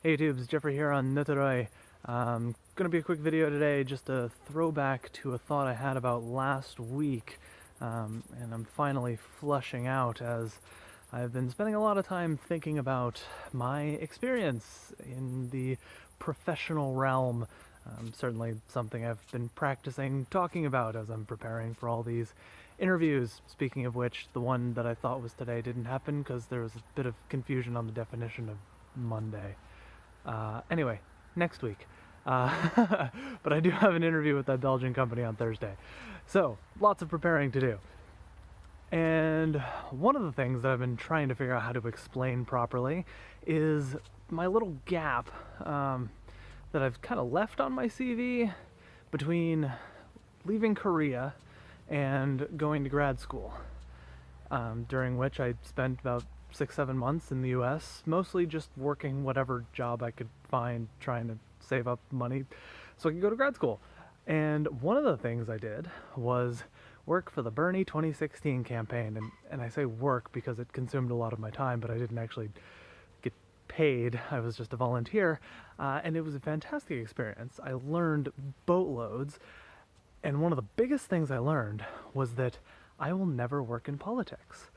Hey YouTube, it's Geoffrey here on Notoroy. Gonna be a quick video today, just a throwback to a thought I had about last week, and I'm finally flushing out as I've been spending a lot of time thinking about my experience in the professional realm. Certainly something I've been practicing talking about as I'm preparing for all these interviews. Speaking of which, the one that I thought was today didn't happen because there was a bit of confusion on the definition of Monday. Anyway, next week. But I do have an interview with that Belgian company on Thursday. So, lots of preparing to do. And one of the things that I've been trying to figure out how to explain properly is my little gap that I've kind of left on my CV between leaving Korea and going to grad school, during which I spent about 6-7 months in the US, mostly just working whatever job I could find, trying to save up money so I could go to grad school. And one of the things I did was work for the Bernie 2016 campaign, and I say work because it consumed a lot of my time, but I didn't actually get paid. I was just a volunteer, and it was a fantastic experience. I learned boatloads, and one of the biggest things I learned was that I will never work in politics.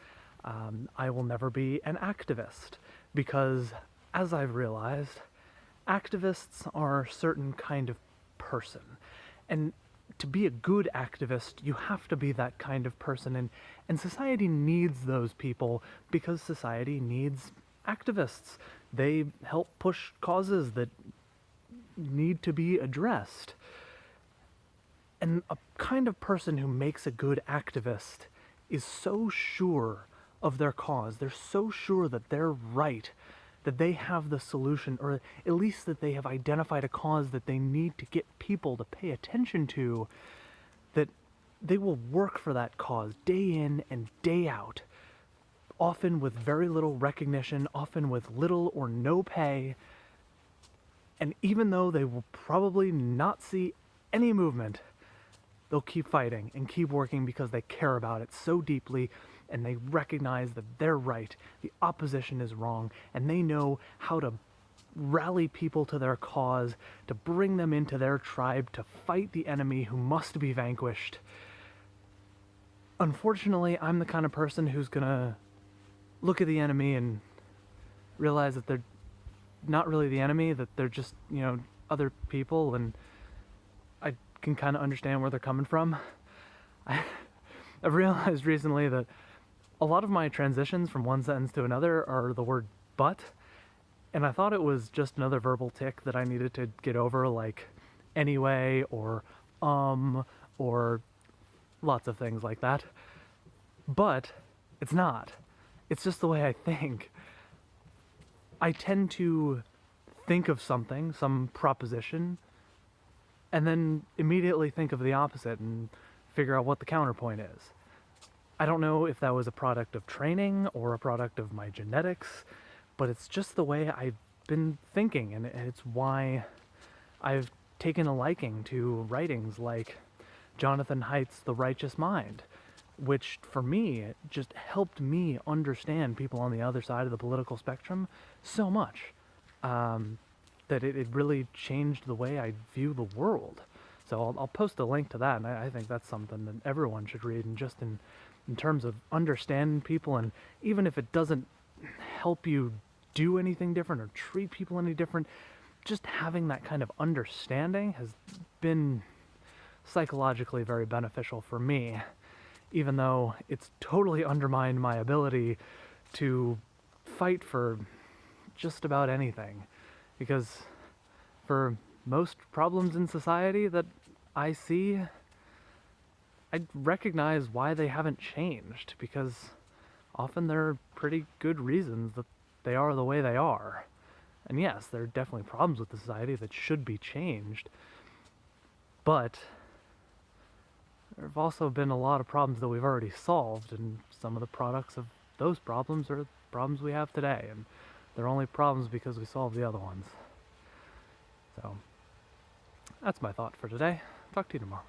I will never be an activist because, as I've realized, activists are a certain kind of person. And to be a good activist, you have to be that kind of person. And society needs those people because society needs activists. They help push causes that need to be addressed. And a kind of person who makes a good activist is so sure of their cause. They're so sure that they're right, that they have the solution, or at least that they have identified a cause that they need to get people to pay attention to, that they will work for that cause day in and day out, often with very little recognition, often with little or no pay. And even though they will probably not see any movement, they'll keep fighting and keep working because they care about it so deeply, and they recognize that they're right, the opposition is wrong, and they know how to rally people to their cause, to bring them into their tribe, to fight the enemy who must be vanquished. Unfortunately, I'm the kind of person who's gonna look at the enemy and realize that they're not really the enemy, that they're just, other people, and I can kind of understand where they're coming from. I've realized recently that a lot of my transitions from one sentence to another are the word but, and I thought it was just another verbal tick that I needed to get over, like anyway, or lots of things like that. But it's not. It's just the way I think. I tend to think of something, some proposition, and then immediately think of the opposite and figure out what the counterpoint is. I don't know if that was a product of training or a product of my genetics, but it's just the way I've been thinking, and it's why I've taken a liking to writings like Jonathan Haidt's The Righteous Mind, which for me just helped me understand people on the other side of the political spectrum so much, that it really changed the way I view the world. So I'll post a link to that, and I think that's something that everyone should read, and just in terms of understanding people, and even if it doesn't help you do anything different or treat people any different, just having that kind of understanding has been psychologically very beneficial for me, even though it's totally undermined my ability to fight for just about anything. Because for most problems in society that I see, I recognize why they haven't changed, because often there are pretty good reasons that they are the way they are. And yes, there are definitely problems with the society that should be changed, but there have also been a lot of problems that we've already solved, and some of the products of those problems are problems we have today, and they're only problems because we solved the other ones. So, that's my thought for today. Talk to you tomorrow.